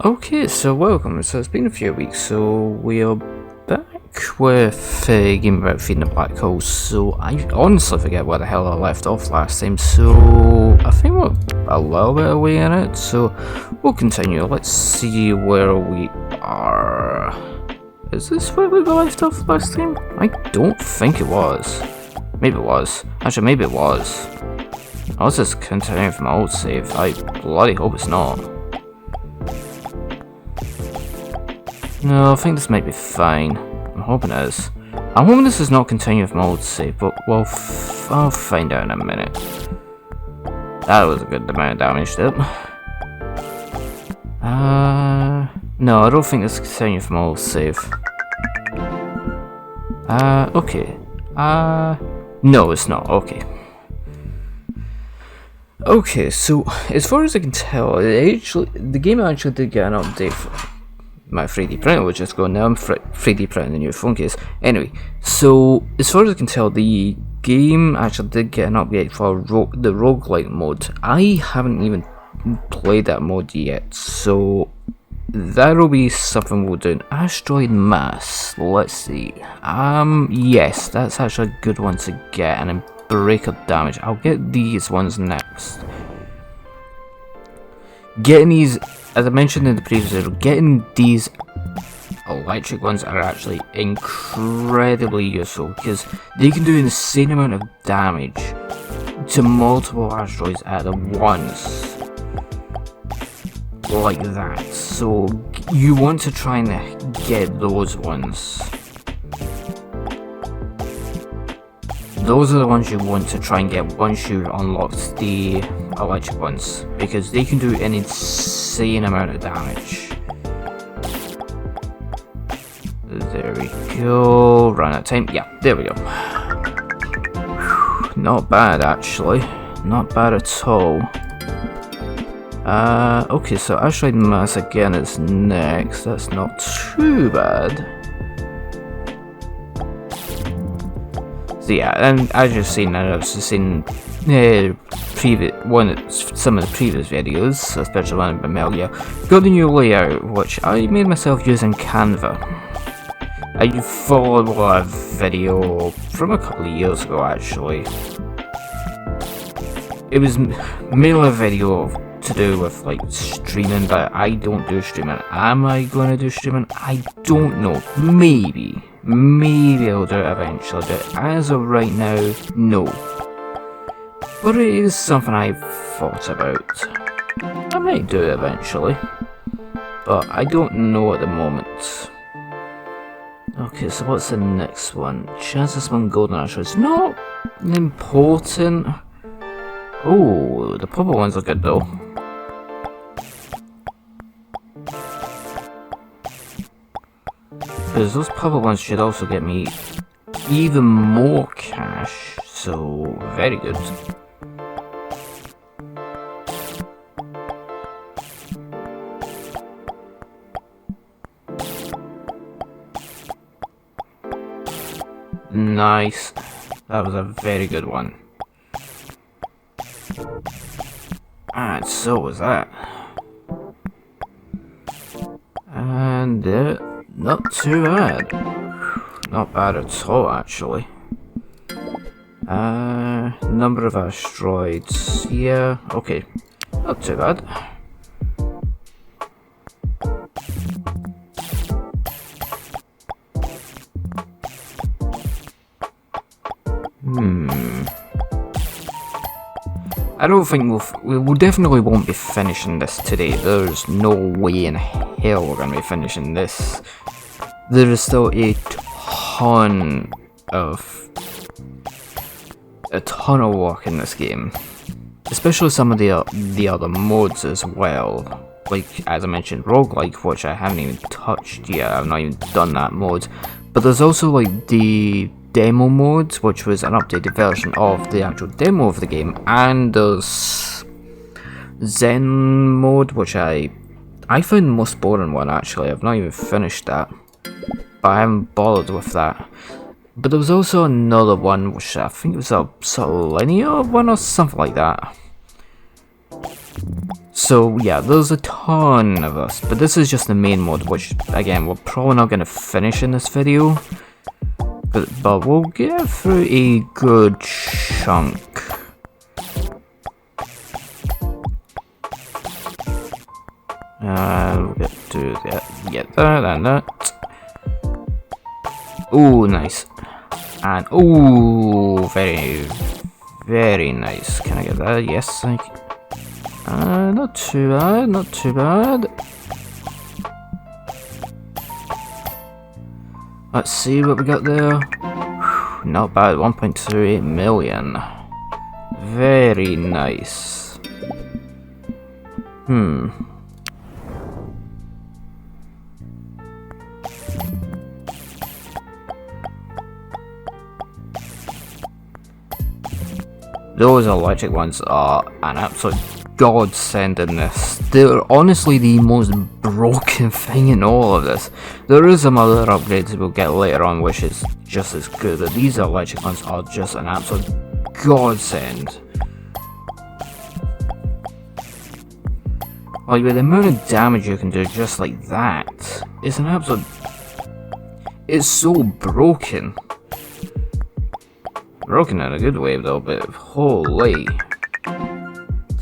Okay, so welcome. So it's been a few weeks, so we are back with a game about feeding the black holes. So I honestly forget where the hell I left off last time, so I think we're a little bit away in it, so we'll continue. Let's see where we are. Is this where we left off last time? I don't think it was. Maybe it was. Actually, maybe it was. Unless it's continuing from my old save. I bloody hope it's not. No, I think this might be fine. I'm hoping it is. I'm hoping this is not continuing from my old save, but I'll find out in a minute. That was a good amount of damage, though. No, I don't think this is continuing from my old save. Okay. No, it's not. Okay. Okay, so as far as I can tell, the game actually did get an update for my 3D printer, which is going now. I'm 3D printing the new phone case. Anyway, so as far as I can tell, the game actually did get an update for the roguelike mode. I haven't even played that mode yet, so that'll be something we'll do. Asteroid mass. Let's see. Yes, that's actually a good one to get, and breaker damage. I'll get these ones next. Getting these, as I mentioned in the previous video, getting these electric ones are actually incredibly useful because they can do an insane amount of damage to multiple asteroids at once. Like that. So you want to try and get those ones. Those are the ones you want to try and get once you unlock the electric ones, because they can do an insane amount of damage. There we go. Run out of time. Yeah, there we go. Not bad, actually. Not bad at all. Okay, so Asteroid Mass again is next. That's not too bad. So yeah, and as you've seen, I've also seen some of the previous videos, especially one about Metal Gear, got the new layout, which I made myself using Canva. I followed a video from a couple of years ago, actually. It was mainly a video to do with like streaming, but I don't do streaming. Am I going to do streaming? I don't know. Maybe I'll do it eventually, but as of right now, no. But it is something I've thought about. I might do it eventually, but I don't know at the moment. Okay, so what's the next one? Chances one golden asteroid. It's not important. Oh, the purple ones are good though. Because those purple ones should also get me even more cash, so very good. Nice, that was a very good one. And so was that. And not too bad. Not bad at all, actually. Number of asteroids. Yeah, okay. Not too bad. I don't think we definitely won't be finishing this today. There's no way in hell we're going to be finishing this. There is still a ton of work in this game, especially some of the other modes as well. Like as I mentioned, roguelike, which I haven't even touched yet. I've not even done that mode. But there's also like the demo mode, which was an updated version of the actual demo of the game, and there's Zen mode, which I found the most boring one actually. I've not even finished that, but I haven't bothered with that. But there was also another one, which I think it was a sort of linear one or something like that. So yeah, there's a ton of us, but this is just the main mode, which again we're probably not going to finish in this video, but we'll get through a good chunk. We'll get to that, and that. Ooh, nice. And ooh, very nice. Can I get that? Yes, I can. Not too bad, not too bad. Let's see what we got there. Whew, not bad, 1.28 million. Very nice. Those electric ones are an absolute godsend in this. They're honestly the most broken thing in all of this. There is some other upgrades we'll get later on which is just as good, but these electric ones are just an absolute godsend. Like with the amount of damage you can do just like that, it's an absolute... It's so broken. Broken in a good way though, but holy.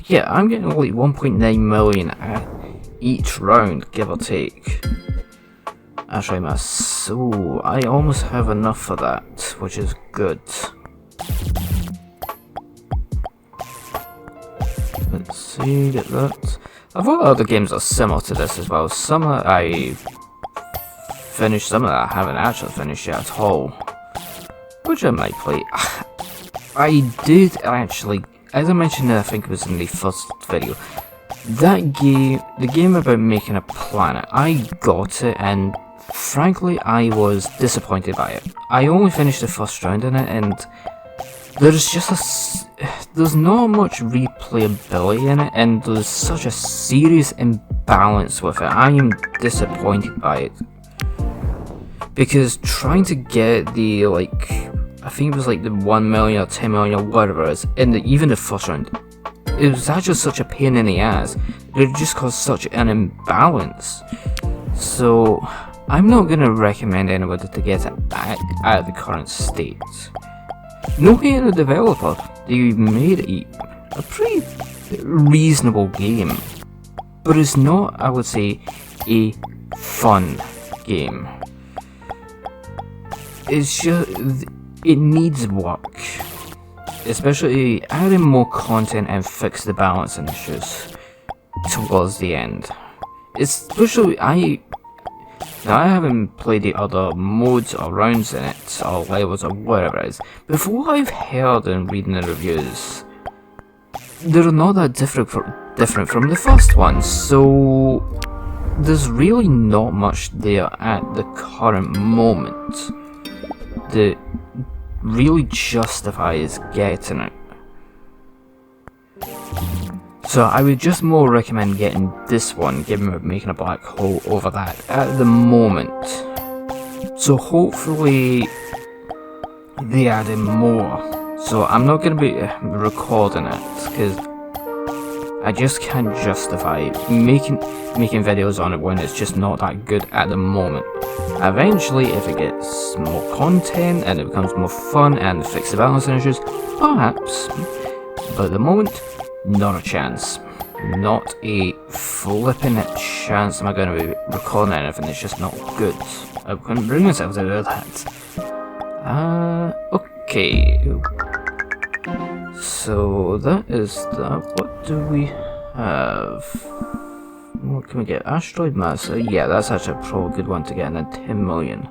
Yeah, I'm getting like 1.9 million at each round, give or take. Actually, I almost have enough for that, which is good. Let's see, get that. I've thought other games are similar to this as well. Some that I finished, some that I haven't actually finished yet at all. Which I might play. I did actually, as I mentioned, I think it was in the first video, that game, the game about making a planet, I got it and frankly I was disappointed by it. I only finished the first round in it and there's not much replayability in it and there's such a serious imbalance with it. I am disappointed by it. Because trying to get the, like, I think it was like the 1 million or 10 million or whatever it is, in even the first round, it was actually such a pain in the ass. It just caused such an imbalance. So, I'm not going to recommend anybody to get it back at the current state. No hate on the developer, they made it a pretty reasonable game. But it's not, I would say, a fun game. It's just, it needs work, especially adding more content and fix the balancing issues towards the end. Especially, I haven't played the other modes or rounds in it, or levels or whatever it is, but from what I've heard and reading the reviews, they're not that different from the first one, so there's really not much there at the current moment that really justifies getting it. So I would just more recommend getting this one, given making a black hole, over that at the moment. So hopefully they add in more. So I'm not going to be recording it because I just can't justify making videos on it when it's just not that good at the moment. Eventually, if it gets more content and it becomes more fun and fix the balancing issues, perhaps. But at the moment, not a chance. Not a flipping chance am I going to be recording anything that's just not good. I couldn't bring myself to do that. Okay. So that is that. What do we have? What can we get? Asteroid mass. Yeah, that's actually a probably good one to get, and then 10 million.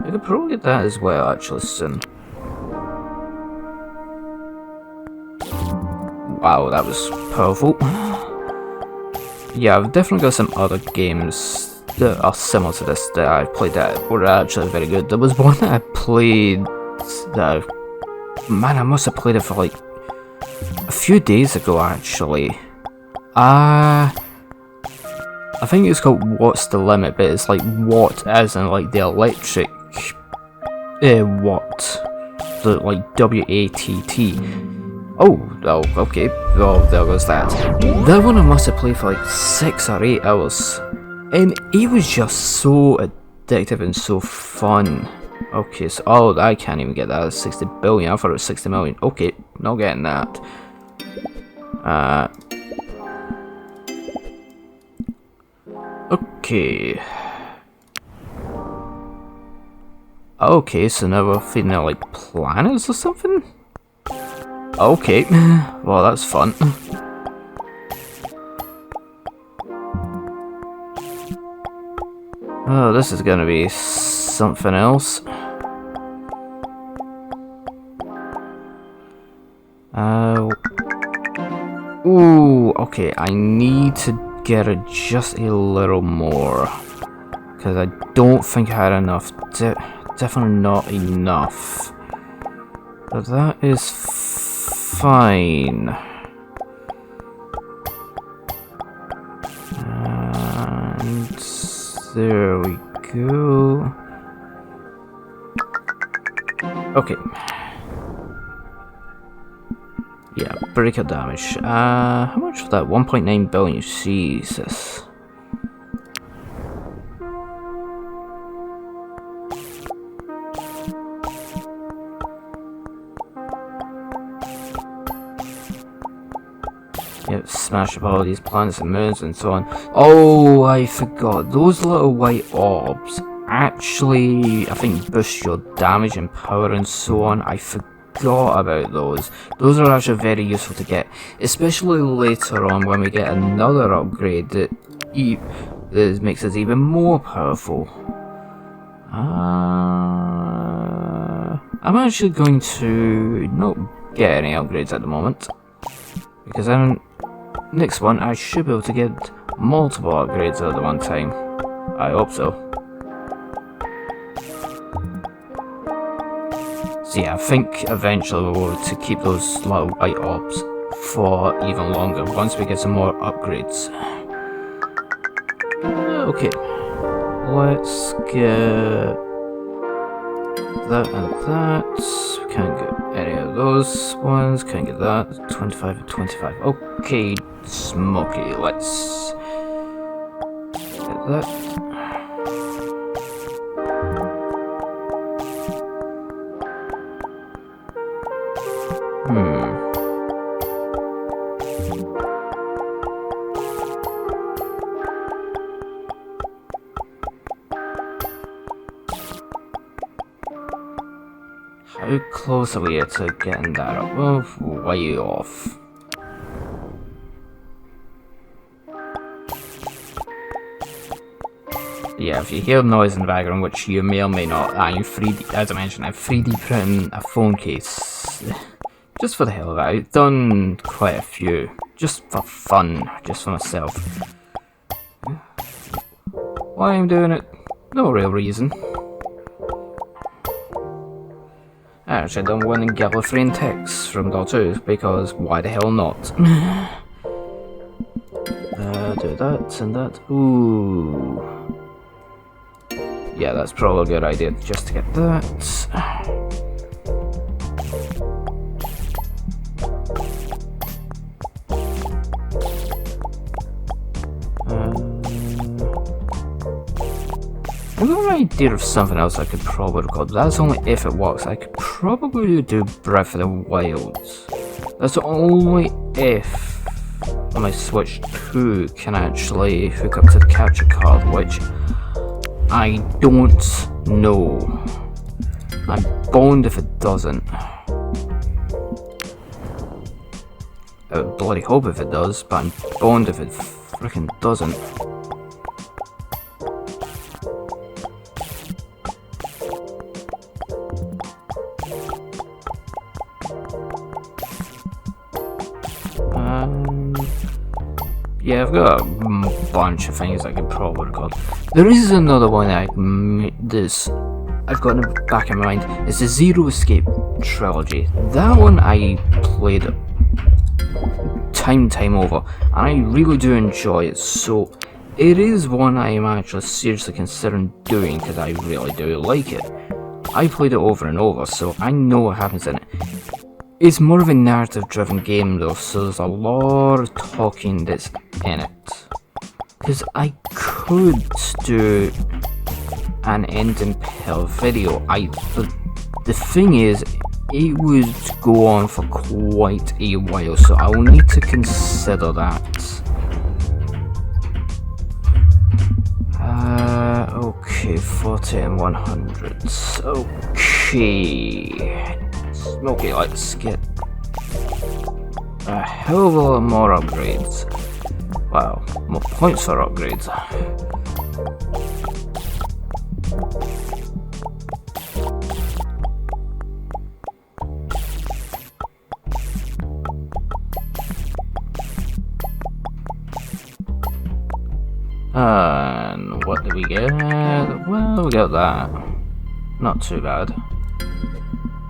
I could probably get that as well actually soon. Wow, that was powerful. Yeah, I've definitely got some other games that are similar to this that I've played that were actually very good. There was one that I played that man, I must have played it for like a few days ago actually. I think it's called What's the Limit, but it's like watt as in like the electric watt. So like WATT. Oh, okay. Well, there goes that. That one I must have played for like 6 or 8 hours. And it was just so addictive and so fun. Okay, so, oh, I can't even get that. That's 60 billion. I thought it was 60 million. Okay, not getting that. Okay. Okay, so now we're feeding out like planets or something? Okay, well that's fun. Oh, this is gonna be something else. Ooh, okay, I need to get it just a little more. Because I don't think I had enough. Definitely not enough. But that is fine. And there we go. Okay. Yeah, breaker damage. How much was that? 1.9 billion. Jesus. Yep, smash up all these planets and moons and so on. Oh, I forgot. Those little white orbs actually, I think, boost your damage and power and so on. I forgot about those. Those are actually very useful to get, especially later on when we get another upgrade that makes us even more powerful. I'm actually going to not get any upgrades at the moment, because next one I should be able to get multiple upgrades at the one time. I hope so. So yeah, I think eventually we'll be able to keep those little white orbs for even longer once we get some more upgrades. Okay, let's get that and that. We can't get any of those ones. Can't get that. 25 and 25. Okay, Smoky. Let's get that. How close are we to getting that up? Well, way off. Yeah, if you hear noise in the background, which you may or may not, I'm 3D, as I mentioned, I'm 3D printing a phone case. Just for the hell of it. I've done quite a few. Just for fun. Just for myself. Why I'm doing it? No real reason. I actually done one in Gallifreyan Text from Dota 2, because why the hell not? Do that and that. Ooh. Yeah, that's probably a good idea just to get that. I've got an idea of something else I could probably record. That's only if it works. I could probably do Breath of the Wild. That's only if my Switch 2 can actually hook up to the capture card, which I don't know. I'm boned if it doesn't. I would bloody hope if it does, but I'm boned if it freaking doesn't. Yeah, I've got a bunch of things I could probably record. There is another one I've got in the back of my mind. It's the Zero Escape trilogy. That one I played time over, and I really do enjoy it. So it is one I am actually seriously considering doing because I really do like it. I played it over and over, so I know what happens in it. It's more of a narrative-driven game though, so there's a lot of talking that's in it. Because I could do an ending per video. The thing is, it would go on for quite a while, so I will need to consider that. Okay, 40 and 100. Okay, let's get a hell of a lot more upgrades. Wow, more points for upgrades. And what did we get? Well, we got that. Not too bad.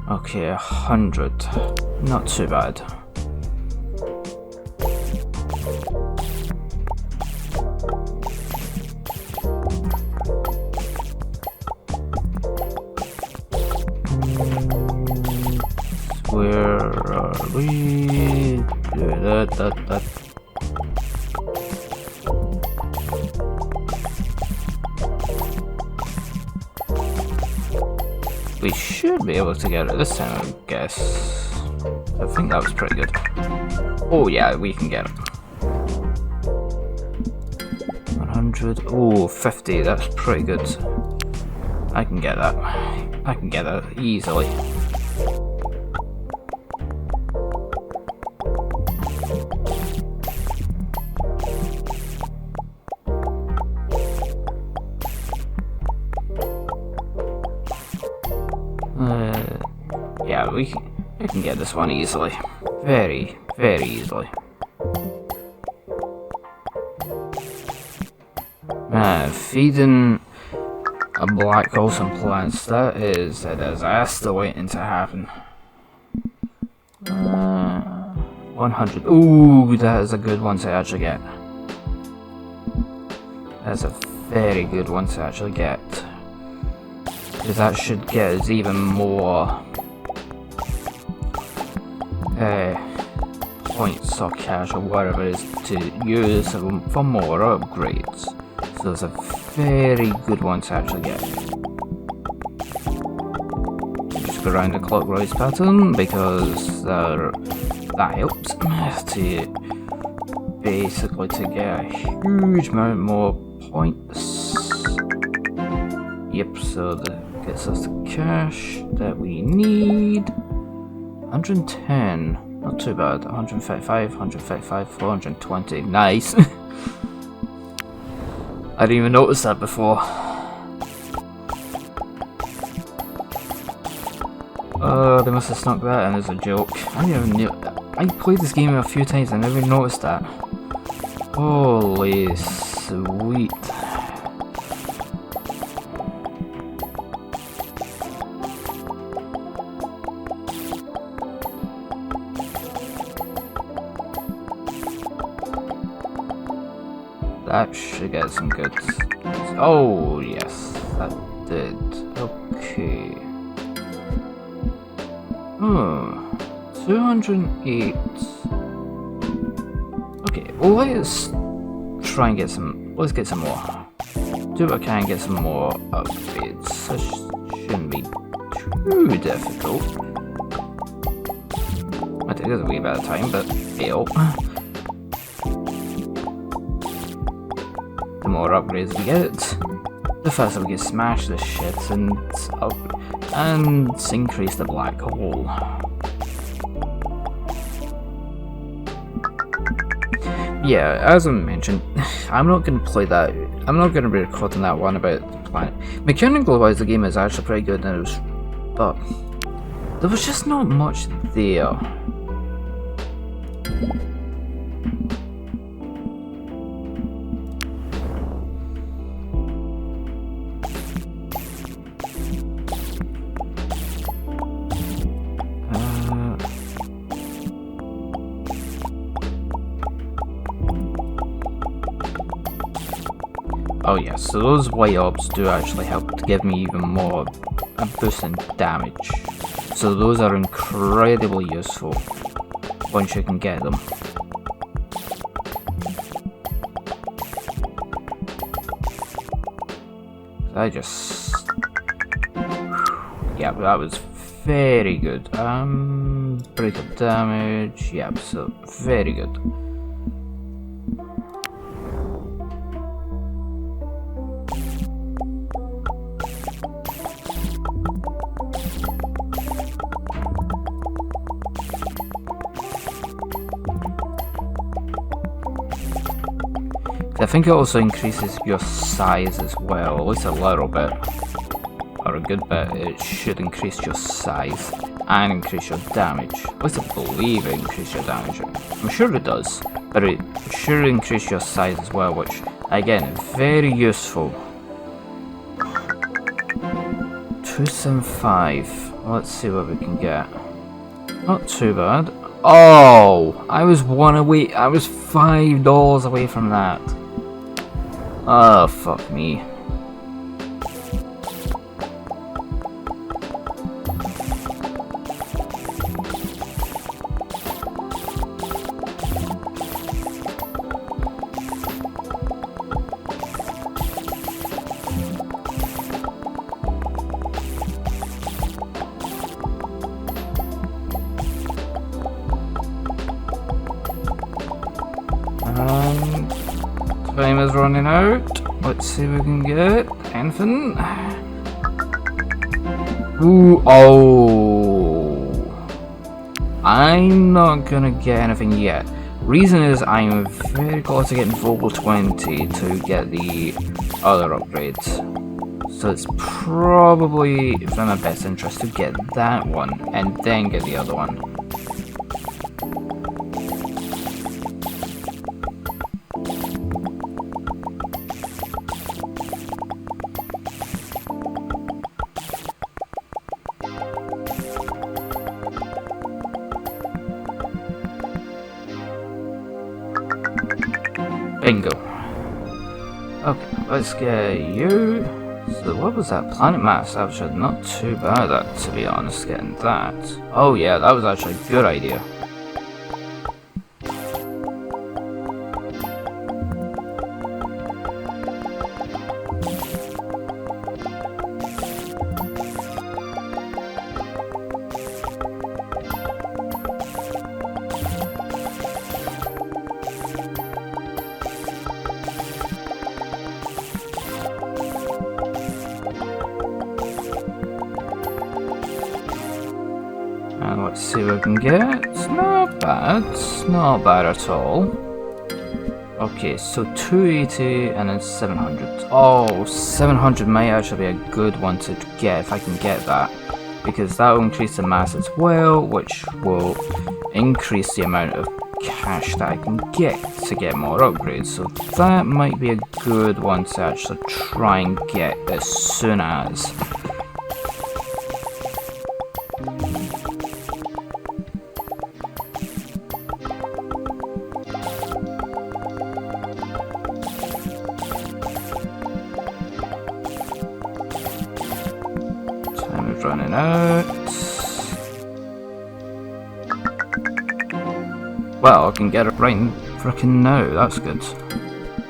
Okay, 100. Not too bad. Where are we? That. We should be able to get it this time, I guess. I think that was pretty good. Oh yeah, we can get it. 100. Oh, 50. That's pretty good. I can get that. I can get that easily. Yeah, we can get this one easily. Very, very easily. Feeding a black hole some plants, that is a disaster waiting to happen. 100. Ooh, that is a good one to actually get. That's a very good one to actually get. Because that should get us even more points or cash or whatever it is to use for more upgrades. So it's a very good one to actually get. Just go around the clockwise pattern because that helps to basically to get a huge amount more points. Yep, so that gets us the cash that we need. 110, not too bad. 155, 155, 420. Nice. I didn't even notice that before. They must have snuck that in as a joke. I played this game a few times and I never noticed that. Holy sweet. That should get some good. Oh yes, that did. Okay. 208. Okay, well let's try and get some. Let's get some more. Do what I can, get some more upgrades. This shouldn't be too difficult. Might take us a wee bit of time, but it'll. The more upgrades we get, the faster we can smash this shit and increase the black hole. Yeah, as I mentioned, I'm not going to play that. I'm not going to be recording that one about the planet. Mechanically wise, the game is actually pretty good, but there was just not much there. Oh yeah, so those white orbs do actually help to give me even more a boost in damage. So those are incredibly useful once you can get them. I just... yeah, that was very good. Break up damage, yeah, so very good. I think it also increases your size as well, at least a little bit, or a good bit. It should increase your size and increase your damage. At least I believe it increases your damage. I'm sure it does, but it should increase your size as well, which again, very useful. 275. Let's see what we can get. Not too bad. Oh, I was one away. I was $5 away from that. Oh, fuck me. Time is running out. Let's see what we can get. Anything? Ooh, oh. I'm not gonna get anything yet. Reason is I'm very close to getting Vogel 20 to get the other upgrades. So it's probably in my best interest to get that one and then get the other one. Bingo. Okay, let's get you. So what was that? Planet Mass. Actually, not too bad, to be honest, getting that. Oh yeah, that was actually a good idea. And let's see what we can get. It's not bad. It's not bad at all. Okay, so 280 and then 700. Oh, 700 might actually be a good one to get if I can get that. Because that will increase the mass as well, which will increase the amount of cash that I can get to get more upgrades. So that might be a good one to actually try and get as soon as. Running out. Well, I can get it right frickin' now, that's good.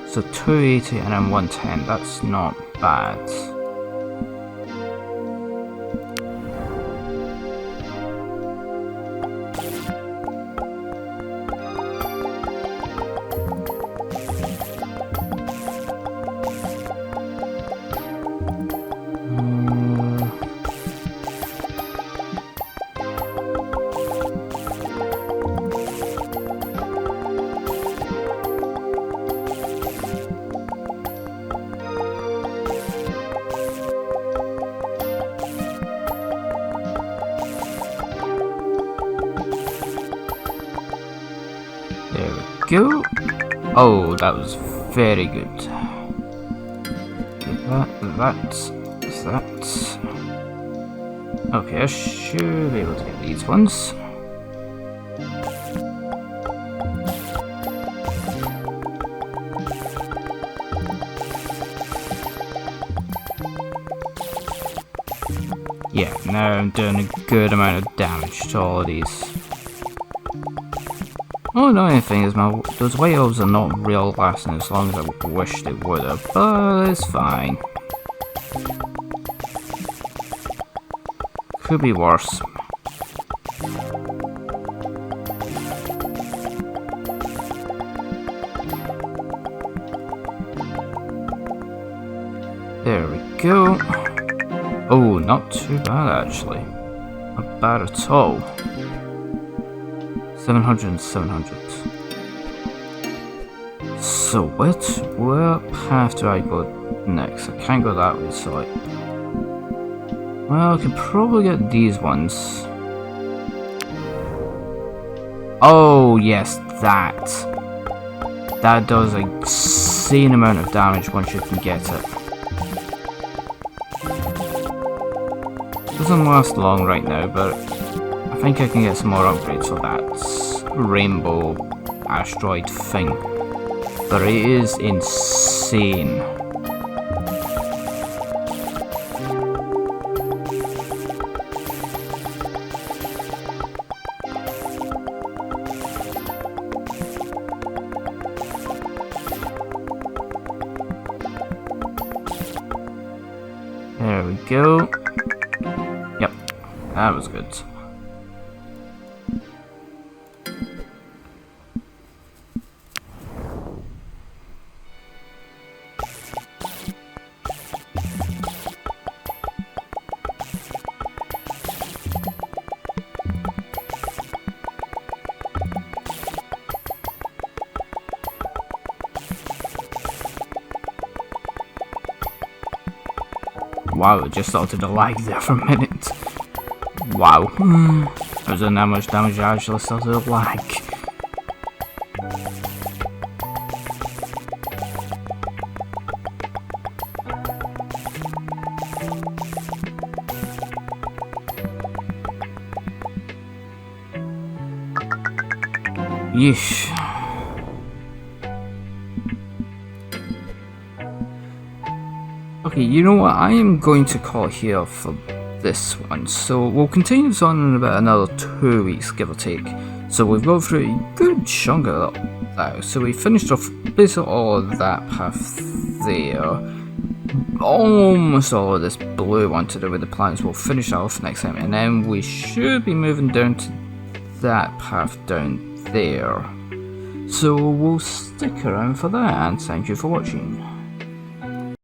So 280 and then 110, that's not bad. There we go. Oh, that was very good. That. Okay, I should be able to get these ones. Yeah, now I'm doing a good amount of damage to all of these. Oh, the only thing is, those white elves are not real lasting as long as I wish they would have, but it's fine. Could be worse. There we go. Oh, not too bad actually. Not bad at all. 700 and 700. So where path do I go next? I can't go that way, so like... Well, I can probably get these ones. Oh yes, that. That does an insane amount of damage once you can get it. Doesn't last long right now, but I think I can get some more upgrades for that rainbow asteroid thing. But it is insane. There we go. Yep, that was good. Wow, it just started to lag there for a minute. Wow. I was doing that much damage, I actually started to lag. Yeesh. Okay, you know what, I am going to call here for this one, so we'll continue this on in about another 2 weeks, give or take. So we've gone through a good chunk of that, so we finished off basically all of that path there. Almost all of this blue one to do with the planets, we'll finish that off next time, and then we should be moving down to that path down there. So we'll stick around for that, and thank you for watching.